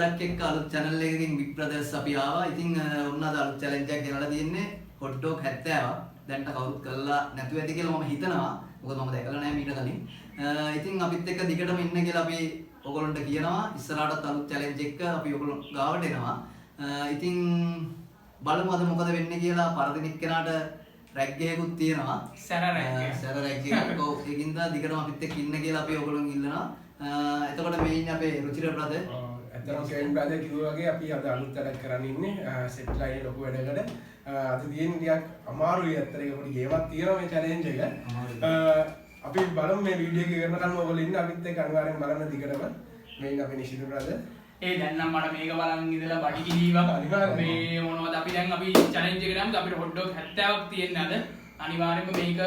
වැඩක් එක්ක අලුත් channel එකකින් Big Brothers අපි ආවා. ඉතින් ඔන්න අද අලුත් challenge එකක් ගෙනලා තියෙන්නේ hot dog 70ක්. දැන්ට කවුරුත් කරලා නැතුව ඇති කියලා මම හිතනවා. මොකද මම දැකලා නැහැ මීට කලින්. ඉතින් අපිත් එක්ක දිගටම ඉන්න කියලා අපි ඔයගොල්ලන්ට කියනවා. ඉස්සරහටත් අලුත් challenge එකක් අපි ඔයගොල්ලෝ ගාවට එනවා. ඉතින් බලමු අද මොකද වෙන්නේ කියලා. පරදින එක්කෙනාට රැග් එකකුත් තියෙනවා. සැර රැග් එකක්. ඔව් ඒකින්ද දිගටම අපිත් එක්ක ඉන්න කියලා අපි ඔයගොල්ලන් ඉල්ලනවා. එතකොට මේ ඉන්නේ අපේ රුචිර බ්‍රදර්. ඇත්තටම කෙවින් බ්‍රදර් කිව්වා වගේ අපි අද අලුත් වැඩක් කරන් ඉන්නේ සෙට් ලයින් ලොකු වැඩකට. අද තියෙන ටිකක් අමාරුයි ඇත්තට ඒක පොඩි ගේමක් තියෙනවා මේ චැලෙන්ජ් එක. අපි බලමු මේ වීඩියෝ එක කරනකම් ඔයගොල්ලෝ ඉන්න අපිත් එක්ක අනිවාර්යෙන් බලන්න දිගටම. මේ ඉන්න අපේ නිෂිත බ්‍රදර්. දැන් නම් මට මේක බලන් ඉඳලා බඩි කිලිවක් මේ මොනවද අපි දැන් අපි චැලෙන්ජ් එකට යමුද අපිට හොට් ඩොග් 70ක් තියෙන්නේ අද අනිවාර්යෙන්ම මේක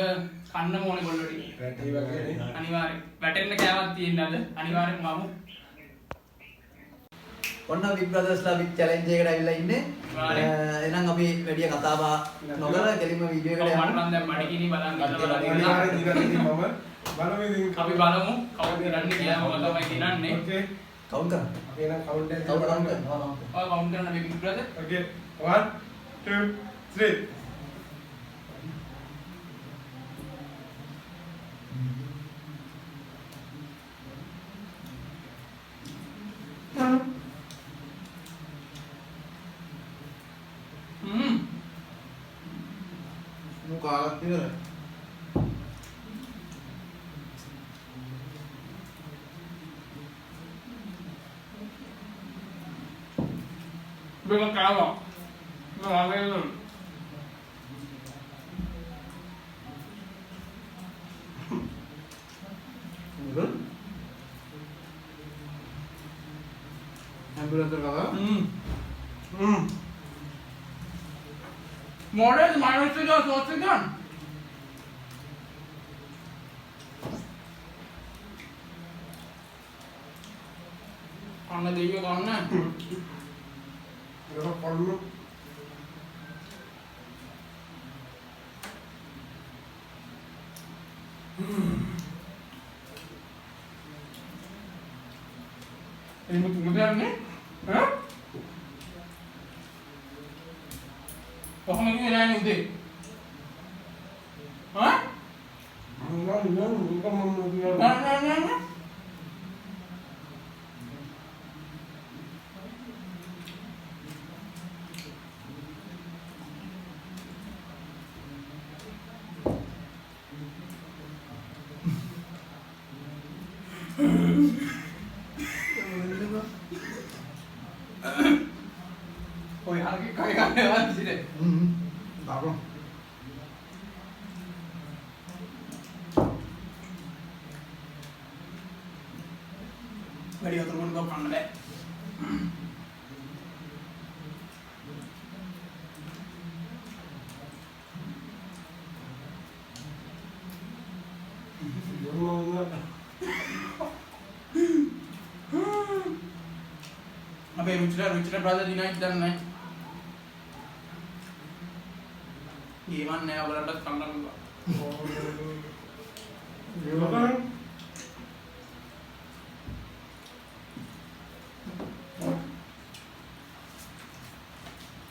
කන්න ඕනේ ගොල්ලෝ ටික වැටේ වගේනේ අනිවාර්යෙන් වැටෙන්න කෑවක් තියෙන්නේ අද අනිවාර්යෙන්ම මමු ඔන්න Big Brothersලා Big challenge එකකට ඇවිල්ලා ඉන්නේ එහෙනම් අපි වැඩි කතා බහ නොකර කෙලින්ම වීඩියෝ එකට යමු මම දැන් බඩි කිලි බලන් ඉඳලා අනිවාර්යෙන් දිගටම බලමු ඉතින් අපි බලමු කවුද කරන්නේ කියලා මම තමයි දිනන්නේ ඕකේ කවුන්ට් කරන්න අපි එනම් කවුන්ට් එක කවුන්ට් කරන්න ඔය කවුන්ට් කරන්න Big Brother ඕකේ 1 2 3 කාලක් ඉවරයි මේක කාවා මම ඇම්බුලන්ස් එක කාවා Model minus එක සෝස් එක ගන්න. අන්න දෙවියෝ ගන්න. ඒක පොල්ලු එන්න මුදන්නේ? ඈ? කොහොමද කියන්නේ උදේ? ඈ? නෑ ඔය හරි කයි ගන්න වාසිනේ. දාපන්. වැඩි වතුර බොන්න කන්න බෑ. අපේ රුචිර බ්‍රදර් දිනයිත් දන්නේ නැහැ. ගේමක් නෑ ඔයාලටත් කන්න පුළුවන්.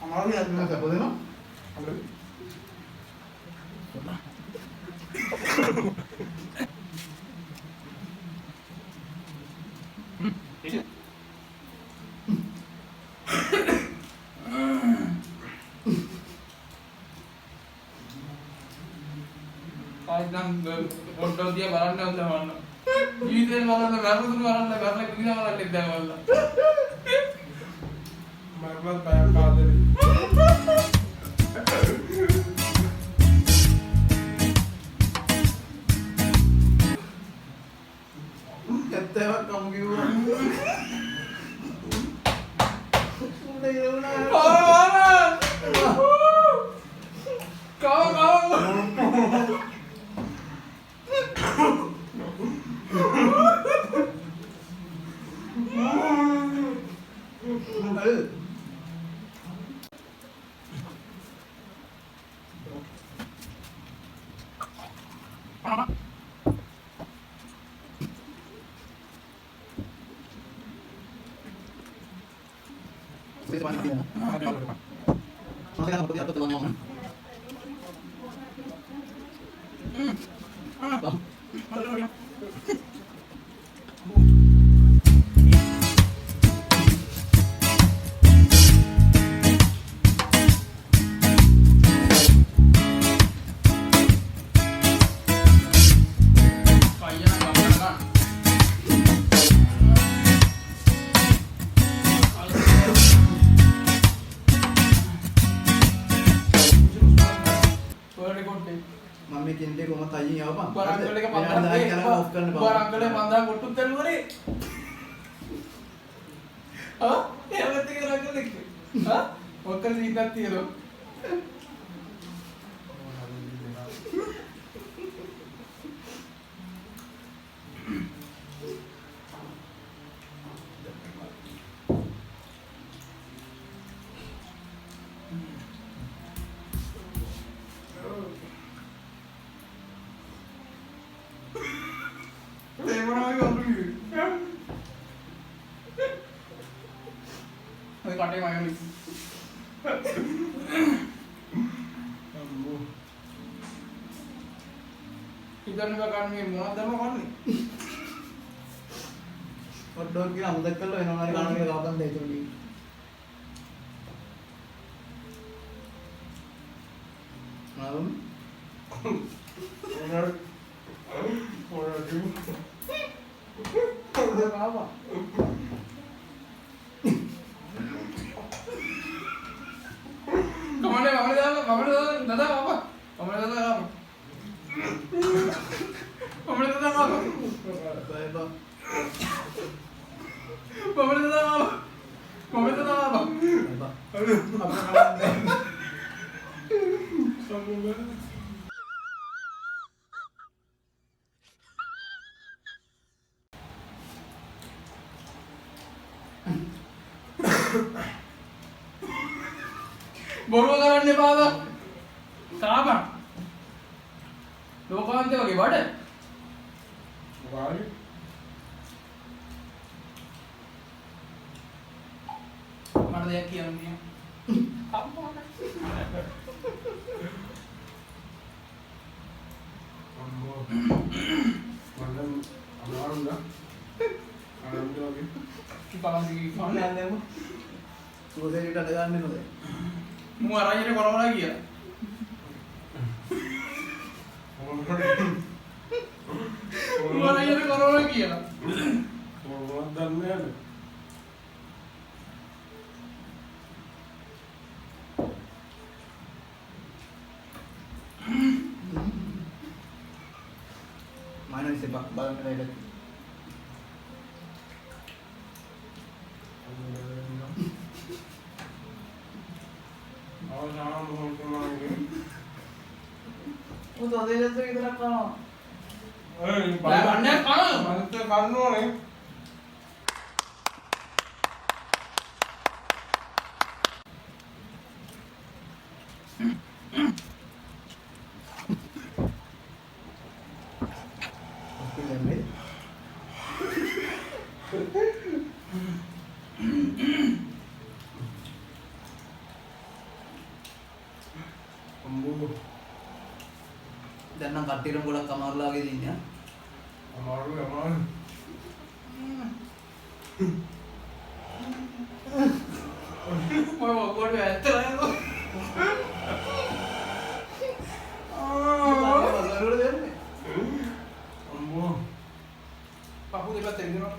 අමාරුයි අද මම සපෝ දෙනවා. නම් ෆොටෝ දිහා බලන්න උදවන්න. ජීවිතේ බලන්න වැරදුණු බලන්න වැරලා කිවිලා බලන්න ඉඳලා බලන්න. මරවත් බයක් ආදරේ. කැත්තවක් කම් කිව්වා. උඩේ ඉරුණා. මම කින්දේ කොහොමද අයින් යවපන් බරංගල එක පන්දා කරලා ඔෆ් කරන්න බා බරංගල පන්දා කොට්ටුත් දෙනුවනේ ආ එයාවත් එක රංගල එක්ක ආ ඔක්කොම සීතක් තියෙනවා කටේ මයෝනි ඉතින් ගන්න මේ මොනවද කරන්නේ හොට් ඩොග් කියලා අමුදක් කරලා වෙනවා හරි කන එක කවදන් දෙයි තුනි නාවම් बाबा कमाने दादा बाबा कमाने दादा बाबा कमाने दादा बाबा बाबा कमाने दादा बाबा कमाने दादा बाबा බොරුව කරන්න එපා බා. තාපන්. ලෝකාන්තේ වගේ බඩ. වාගේ. මට දෙයක් කියන්න තියෙනවා. අම්මා. අම්මෝ. මන්නම් අමාරුද? ආරම්භ වගේ. ඉපාසි මොන්නේ නැන්දේම සෝදේට අඩ ගන්න නේද මු අරගෙන කරවලා කියලා. මු අරගෙන කරවලා කියලා. මොනවද දන්නේ නැහැ. මානව සේපක් බලන්න වෙලද උදේට විතරක් කරනවා. බලන්නේ කන. මනස කන්නෝනේ. දැන් නම් කට්ටියටම ගොඩක් අමාරුලා වගේ දින්නේ. අමාරු. ඔය ඔක්කොට ඇත්තලා නේද? වලවල දෙන්නේ. අම්මෝ. පහු දෙකක් දෙන්නවා.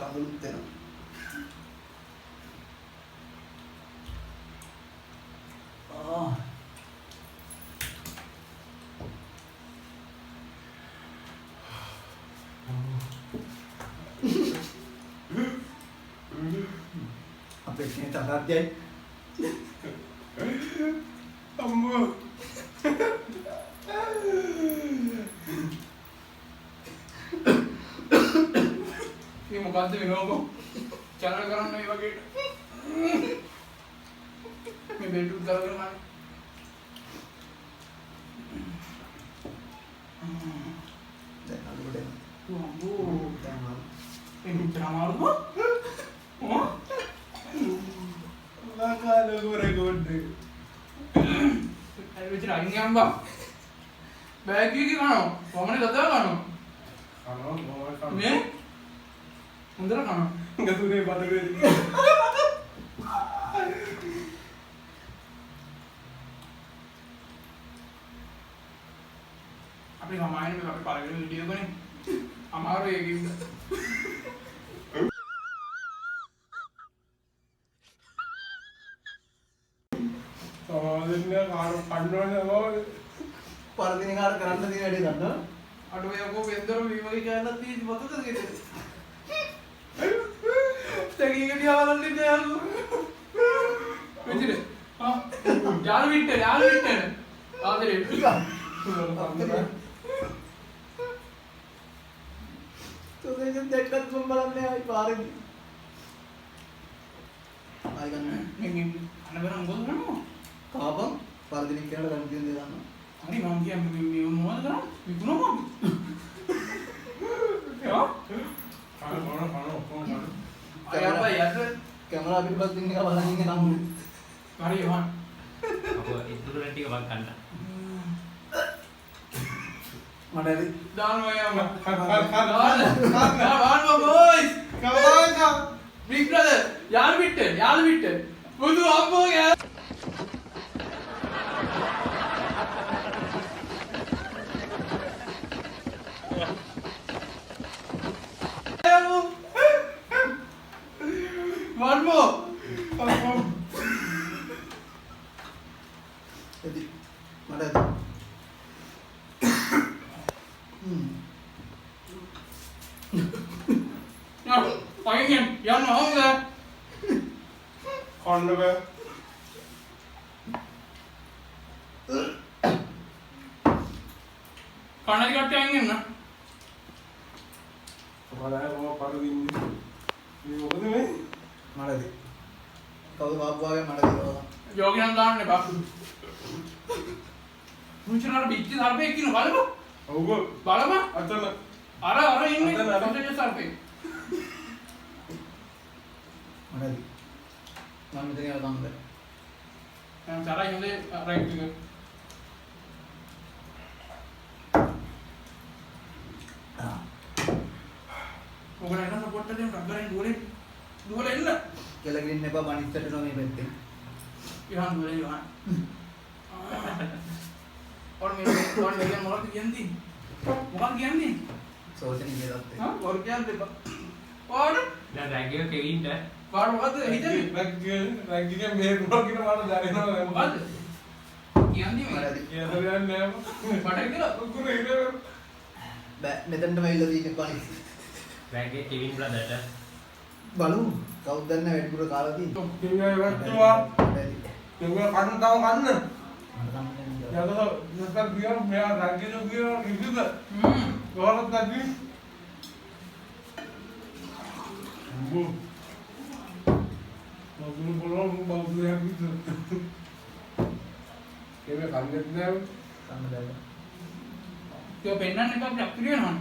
කඳුළුත් දෙනවා. අපේ කෙනෙක් තරහයි. අම්මෝ. මොකද්ද වෙනවකෝ channel කරන්න මේ වගේ මේ බෙල්ට් කරගෙන මම දැන් අලුත් දෙන්න. අම්බෝ දැන් මම එන්න අමාරුද ඕ ලකාල ගොරගොඩ අර විතර අයින් යම්බා බෑග් එකේ කනවා වමනේ ගතව කනවා කනවා මොකක්ද කනවා මේ හොඳට කනවා ගතුනේ බඩේ අපි ගමායන මේ අපි පළවෙනි වීඩියෝ එකනේ අමාරු ඒකින්ද සමාදින්න කාර කන්නවනේ පරදින කාට කරන්න තියෙන වැඩේ ගන්නවා. අඩෝ යකෝ වෙන්දර මේ වගේ කෑල්ලක් තියෙදි මොකද කියන්නේ තේගිය දිහා බලන්න ඉන්න යාළුවෝ මෙච්චර යාළු විට්ට ආදරේ තෝදෙන් දෙක්කත් මම බලන්නේ ආයි පාරේ. ආයි ගන්න. මෙන්න අනබරන් මොකද කරන්නේ කාපම් පරදින කියලා ගන්න තියෙන දේ ගන්නවා. හරි මම කියන්නේ මේ මොනවද කරන්නේ විකුණනවා යා කන ඔක්කොම කන අයපා යද්ද කැමරා පිටපත් ඉන්න එක බලන් ඉන්නේ නම් හරි යහන් අපෝ ඉතුරු ටික වක් ගන්න. මට ඇති දානවා යම කන දාන්න බොයිස් කවදාද බිග් බ්‍රදර් යාළු විට්ට බුදු අම්මෝ යා One more. ඇති මට ඇති. අයියෙන් යන්න ඕමද? කන්න බෑ කණදි කට්ටිය අයින් එන්න. බලන්න මොකක් පරදින්නේ මේ මොකද මේ මට ඇති. කවුද බාපුවාගේ මට කියලා. යෝගිනම් දාන්න එපා. මුචනර පිටි සර්පෙක් ඉන්න බලමු. ඔව් බලමු. අතන අර ඉන්නේ අතන, අර. සොසේජ් සර්පෙක්. මට ඇති. මම මෙතන යනවා තමයි. දැන් තරයි හොඳේ රයිට් එක. ඔයගොල්ලෝ එන්න සපෝට් කරගෙන රබ්බරෙන් දුවලේ එන්න. කියලා ගින්න එපා බනිස්සට නෝ මේ පැත්තේ. යහන් දුවලේ යහන්. और मेरे मोर කියන්නේ මොකක්ද කියන්නේ සෝෂනි කියලාත් හා මොර කියන්නේ පාඩ දැන් රැග් එක කෙවින්ට පාඩ මොකද්ද හිතන්නේ රැග්ගේ මේ බ්ලොග් එක මට දැනෙනවා මොකද්ද කියන්නේ මට මේ ඇති. කියලා නෑ පටක් කියලා උකුනේ ඉන්නේ බෑ මෙතනටම ඇවිල්ලා තියෙන්නේ පනිස්. රැග් එක කෙවින් බ්‍රදර්ට බලමු කවුද දන්න වැඩිපුර කාලා තියෙන්නේ. කිව්වා වැට්ටුවා මට ඇති. කිව්වා කන්න තව කන්න මට නම් යතෝ නැත්නම් ගියා මෙයා රැග්ගේ ගියා කිසිද හ්ම් කොහොමද නැති බෝ මොකද බලන්න බෞද්ධ යකිට කෙනෙක් කන්නේ නැහැ කන්න බෑ. ඒක පෙන්නන්න එපා අපිට අපිට වෙනවා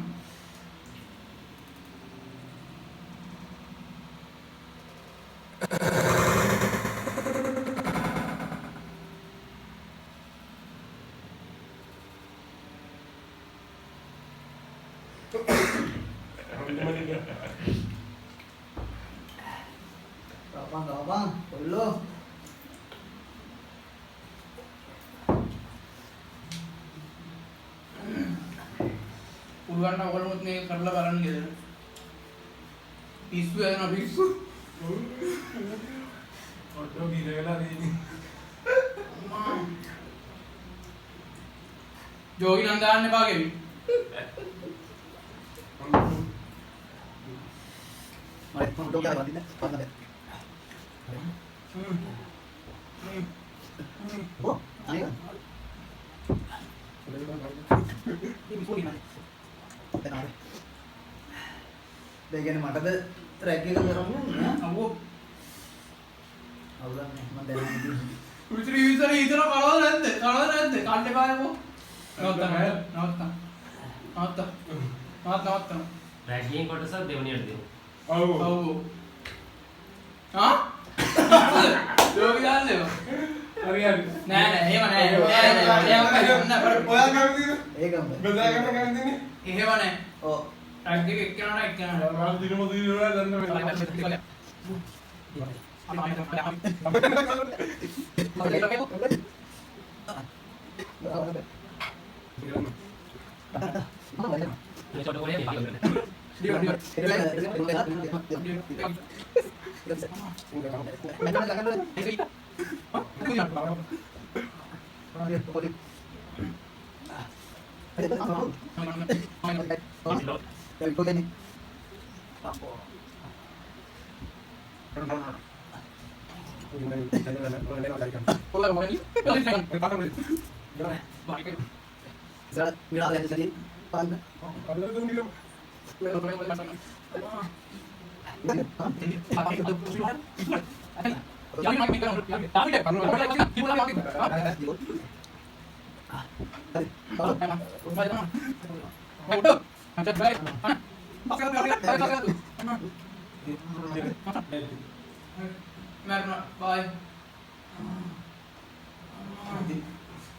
Gampang, Bello. පුළුවන් නම් ඔයගොල්ලොත් මේක කරලා බලන්න ගෙදර පිස්සු යනවා පිස්සු ඔටෝ ගිරේලා දෙන්නේ ජෝගි නම් දාන්න එපා ගෙවි Mari, foto ka ba din? Paano ba? Oh, ano yun? දැන් මටද රැග් එක කරමු නේ. අවෝ අවුලන්නේ මම දැනන්නේ. විතර කලවද නැද්ද? කන්න එපායකෝ. නවත්ත. රැගියෙන් කොටස දෙවනියට දෙමු. ඔව් ඔව්. හා? ලෝකෙ දාන්නේ. හරි නෑ එහෙම නෑ. ඔයා කැමතිද? ඒකම. බෙදා ගන්න කැමතිනේ? එහෙම නෑ. ඔව්. රැග් එක එක්කනට මම දිනම දිනවල දන්න මේ චොට කොලේ පාගන්න. Merna, bye.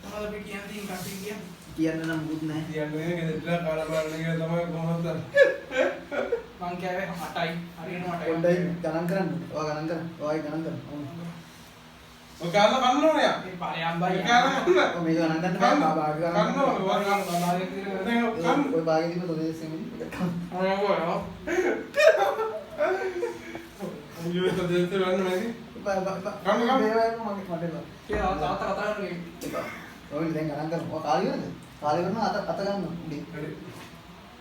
Kalau bikin ting kasih dia. කියන්න නම් මුකුත් නැහැ. කියන්නේ ගෙදර කාලා බලන්න කියලා තමයි කොහොමද? මං කෑවේ 8යි. හරියටම 8යි. පොඩ්ඩයි ගණන් කරන්න. ඔයා ගණන් කරන්න. ඔයයි ගණන් කරන්න. ඔය කාලා කන්න ඕනේ යා. මේ බලයන් බයි. කාලා කන්න. ඔය මේක ගණන් ගන්න බෑ. බාග ගණන් කන්න ඕනේ. කන්න. ඔය බාගෙ තිබ්බ තොදේසෙමින් අයියෝ තදෙන්ත ගන්න මැදි. කියලා තාත්තා කතා කරන්නේ. ඔය දැන් ගණන් කරමු. ඔය කාලේ වෙනද? කාලේ කරනවා අත ගන්න උඩින්.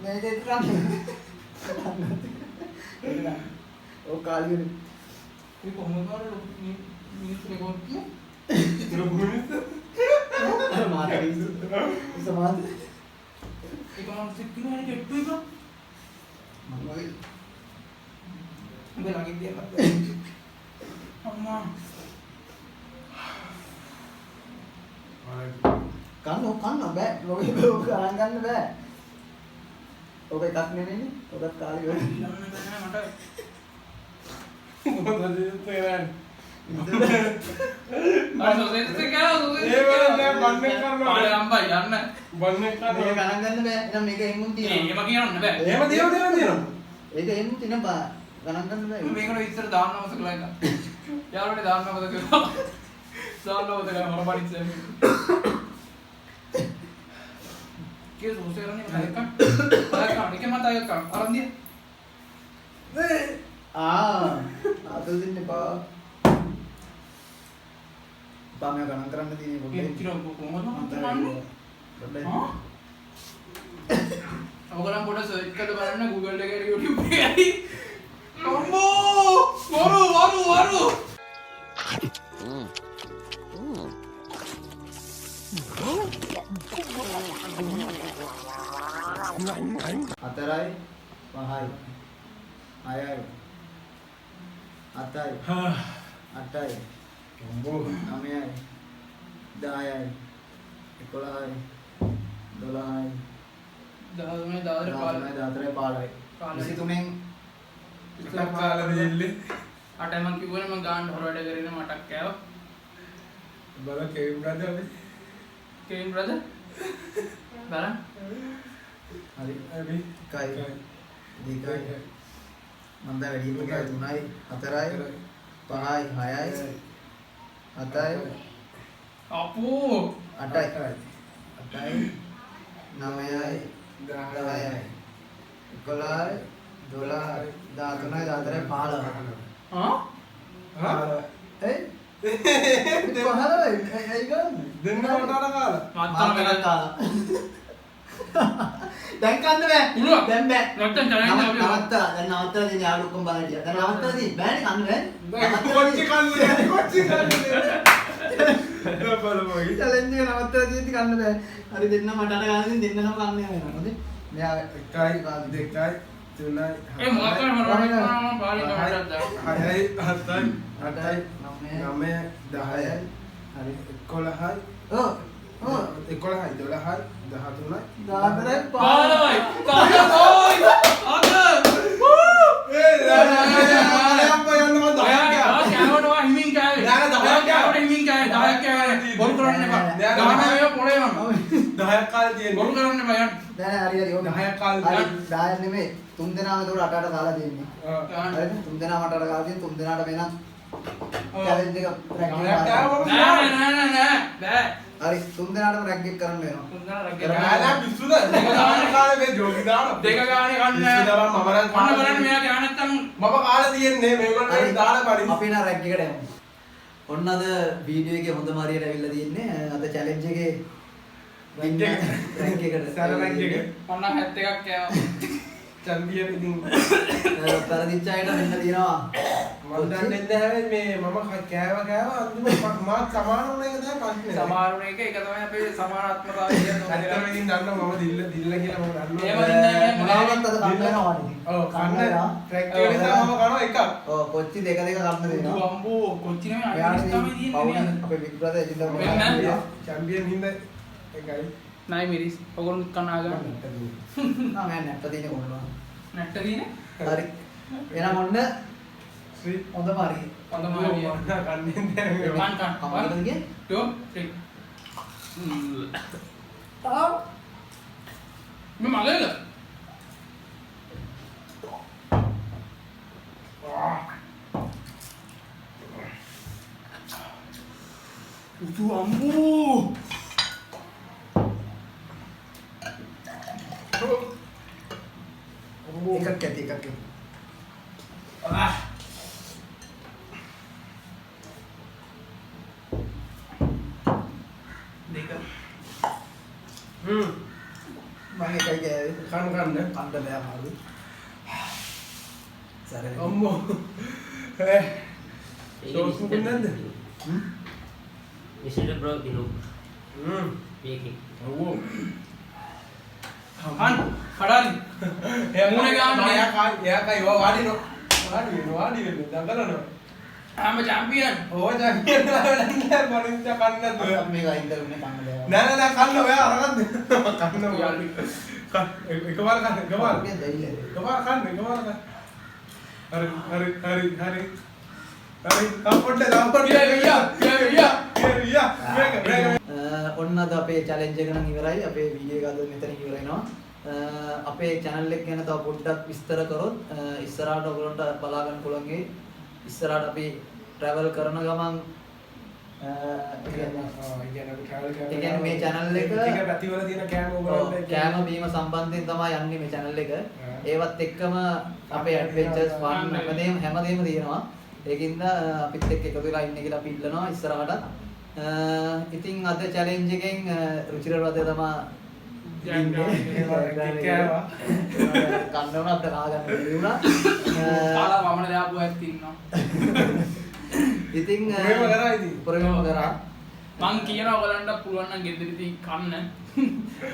මේක ඒක ගන්න. ඔය කාලේ වෙන. මේ කොහොමද කරන්නේ? මිනිස්සුනේ කොහොමද කිය? මාතේ සමාද. ඒක මම සික්කිනේ කෙට්ටු එක. මම වගේ උඹ ළඟින් දියපත්. අම්මා. කන්න බෑ. ඔක ගණන් ගන්න බෑ. ඔක එකක් නෙමෙයිනේ. ඔකත් කාලේ වෙන. යන්න බෑ මට. මොකද දෙන්න කරන්නේ? අර සොසෙත් කරා සොසෙත්. ඒ වල නෑ බන්නේ කරනවා. පාඩේ අම්බා යන්න. බන්නේ මේක කරනවා. ගණන් ගන්න බෑ. එහෙනම් මේක එම්මුන් තියෙනවා. එහෙම කියන්න බෑ. එහෙම දෙනවා. ඒක එම්මුන් තියෙන බා ගණන් ගන්න බෑ. මේකට ඉස්සර දාන්නවස කළා එක. යාළුවනේ දාන්නවද කියලා. දාන්නවද කියලා මම පරිස්සම්. කිය සෝසේ කරන්නේ මම එක මත අයක අරන් දිය. අතල් දෙන්න බා. බා මම ගණන් කරන්න තියෙන්නේ ඒ පොඩ්ඩක්. කිරෝ කොහොමද මම කරන්නේ? හා? ඔයගොල්ලන් පොඩ සර්ච් කරලා බලන්න Google එකේ YouTube එකේ. අම්මෝ! වරු! හතරයි පහයි හයයි අටයි අටයි ඔම්බෝ නවයයි 10යි 11යි 12යි 13 14 15යි 23න් ඉස්සර කාලා දෙල්ලේ අට මම කිව්වනේ මම ගාන්න හොර වැඩ කරගෙන මටක් කෑවා. බල කේම් ගන්න අපි කේම් බ්‍රදර් බලන්න. හරි අපි කයි දෙකයි මම දැන් වැඩි එකයි 3යි 4යි 5යි 6යි 7යි අපෝ 8යි 9යි 10යි 11යි 12යි 13යි 14යි 15යි හා ඒ 15යි ඒ ගන්න දෙන්න කොටාට කාලා මත්තම වෙලා කාලා දැන් කන්න බෑ පුළුවන්. දැන් බෑ නැත්තම් challenge අපි නවත්තා දැන් නවත්තලා දෙන්නේ යාළු ඔක්කොම බලන්න ගියා දැන් නවත්තලා දෙන්නේ බෑනේ කන්න බෑ කොච්චි කන්නේ බලමු චැලෙන්ජ් එක නවත්තලා දෙද්දි කන්න බෑ හරි දෙන්න මට අර ගන්න දෙන්නම කන්න යනවා හරි මෙයා එකයි දෙකයි තුනයි ඒ මොකක්ද මම පාලි කමටක් දාන්න. 6යි 7යි 8යි 9යි 9යි 10යි හරි 11යි ඔව් 11යි 12යි 13යි 14යි 15යි. කවුද? අද. ඒ යාළුවා යන්න මම 10ක් කෑවට හිමින් කෑවේ. නෑ, 10ක් කෑවට හිමින් කෑවේ. 10ක් කෑවේ. බොරු කරන්න එපා. ගාන මේව පොළේ යනවා. 10ක් කාලේ තියෙන්නේ බොරු කරන්න එපා යන්න. දැන් හරි හරි 10ක් කාලේ හරි 10 නෙමෙයි 3 දෙනාම ඒකට 8 කාලා තියෙන්නේ ආ. හරිද 3 දෙනාම 8 කාලා තියෙන 3 දෙනාට වෙනත් ඔව්. චැලෙන්ජ් එක රැග් නෑ, නෑ බෑ. හරි 3 දෙනාටම රැග් එක කරන්න වෙනවා තුන්දෙනා රැග් නෑ පිස්සුද දෙක කාලේ මේ ජෝගි දානවා දෙක ගානේ කන්න. පිස්සු දාලා මම නම් කන්න බලන්න මෙයා ගාන නැත්තම් මම කාලේ තියෙන්නේ මේගොල්ලෝ දාලා පරිදි අපි නා රැග් එකට යමු ඔන්න අද වීඩියෝ එකේ හොඳම හරියට ඇවිල්ලා තියෙන්නේ අද චැලෙන්ජ් එකේ රැග් එක. රැග් එකට සර රැග් එක. ඔන්න 71ක් කෑවා. චැම්පියන් ඉතින් පරදිච්ච අයට මෙන්න තියෙනවා මම දන්නේ නැහැ මේ මම කෑවා අන්තිමට මාත් සමාන වුණ එක තමයි ප්‍රශ්නේ. සමහරුණ එක තමයි අපේ සමානාත්මතාවය කියන්නේ. ඇත්තටම ඉතින් දන්නවා මම දිල්ල කියලා මම දන්නවා. එහෙම දින්නේ මොනවාවත් අද කන්න වෙනවා වань ඔව් කන්න ට්‍රැක් එක නිසා මම කනවා එකක්. ඔව් කොච්චි දෙක කන්න දෙනවා අම්බෝ කොච්චි නෙමෙයි එයාට අයිස් තමයි තියෙන්නේ නේද? අපේ බිග් බ්‍රදර් එදින්දා වෙන්න. චැම්පියන් හින්දා එකයි. නයි මිරිස් ඔගොල්ලෝ කනවා ගන්න. මම නැට්ට තියෙන කොල්ලෝ නැට්ට දිනේ. හරි එනම් ඔන්න ශ්‍රී හොඳම හරි හොඳම මම හරිය. කන්නේ නැහැ. කන් මොකද කියේ 2 3 මේ මගේද? උතු අම්බෝ. එකක් ඇති එකක් ඇති Ah. දෙක. හ්ම් මම එකයි ගෑවේ කන්න කන්න බෑ මාළු සරේ අම්මෝ සෝස් මුකුත් නැද්ද? Mr. Bro dinu. හ්ම් Piki. ඔව් කන් කඩාලි. මුණ ගාන්න. එයා කයි වාඩි වෙන්න දඟලනවා. I'm a champion. O champion වෙලා මනින්ද කන්න දුව. මේක අයින් කරුනේ කන්න බෑ නෑ කන්න ඔයා අරගන්න කන්න වාඩි එකපාර කන්න එකපාර මේ දෙයිල එකපාර කන්න හරි අපොට්ට ගියා. ඔන්න අද අපේ චැලෙන්ජ් එක නම් ඉවරයි අපේ වීඩියෝ එක අද මෙතන ඉවර වෙනවා අපේ channel එක ගැන තව පොඩ්ඩක් විස්තර කරොත් ඉස්සරහට ඔයගොල්ලන්ට බලා ගන්න පුළුවන් ඉස්සරහට අපි travel කරන ගමන් කියන්නේ මේ channel එක ටික පැතිවල තියෙන කෑම ඔයගොල්ලෝ කෑම බීම සම්බන්ධයෙන් තමයි යන්නේ මේ channel එක. ඒවත් එක්කම අපේ adventures fun හැමදේම තියෙනවා. ඒකින්ද අපිත් එක්ක එකතු වෙලා ඉන්න කියලා අපි ඉල්ලනවා ඉස්සරහට. ඉතින් අද challenge එකෙන් රුචිර රතේ තමයි කෑවා. කන්න උනත් කා ගන්න බැරි වුණා. කාලා වමන දාපු ඇත්ත ඉන්නවා. ඉතින් ප්‍රේම කරා ඉතින්. ප්‍රේම කරා. මං කියනවා ඔයගලන්ට පුළුවන් නම් ගෙදරදී කන්න.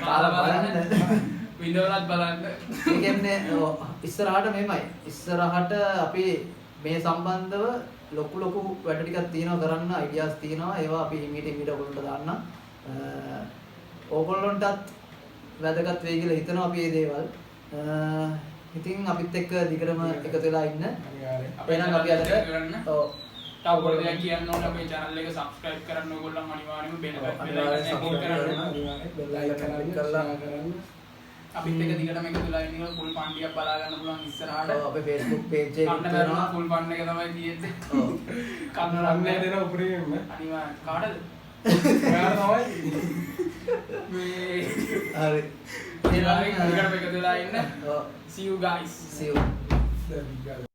කාලා බලන්න. විඳවලත් බලන්න. ඒ කියන්නේ ඉස්සරහට මෙහෙමයි. ඉස්සරහට අපි මේ සම්බන්ධව ලොකු වැඩ ටිකක් තියෙනවා කරන්න අයිඩියාස් තියෙනවා. ඒවා අපි හිමීට ඔයගොල්ලන්ට දාන්න. ඕගොල්ලන්ටත් වැදගත් වෙයි කියලා හිතනවා අපි මේ දේවල්. ඉතින් අපිත් එක්ක දිගටම එකතු වෙලා ඉන්න. එහෙනම් අපි අද ඔව් තව පොඩි දෙයක් කියන්න ඕනේ අපේ channel එක subscribe කරන්න ඕගොල්ලෝ අනිවාර්යයෙන්ම බෙල් එකක් කරන්න. අපිත් එක දිගටම එකතු වෙලා ඉන්න full fun ටිකක් බලා ගන්න පුළුවන් ඉස්සරහට. ඔව් අපේ Facebook page එකේ කන්න බැලුවා full fun එක තමයි තියෙන්නේ. ඔව් කන්න රන්නේ රන්නේ දෙන උපරිම අනිවාර්ය කාටද? ඔයාලා තමයි මේ හරි දිගටම එකතු වෙලා ඉන්න. ඔව් See you guys. see you දැන්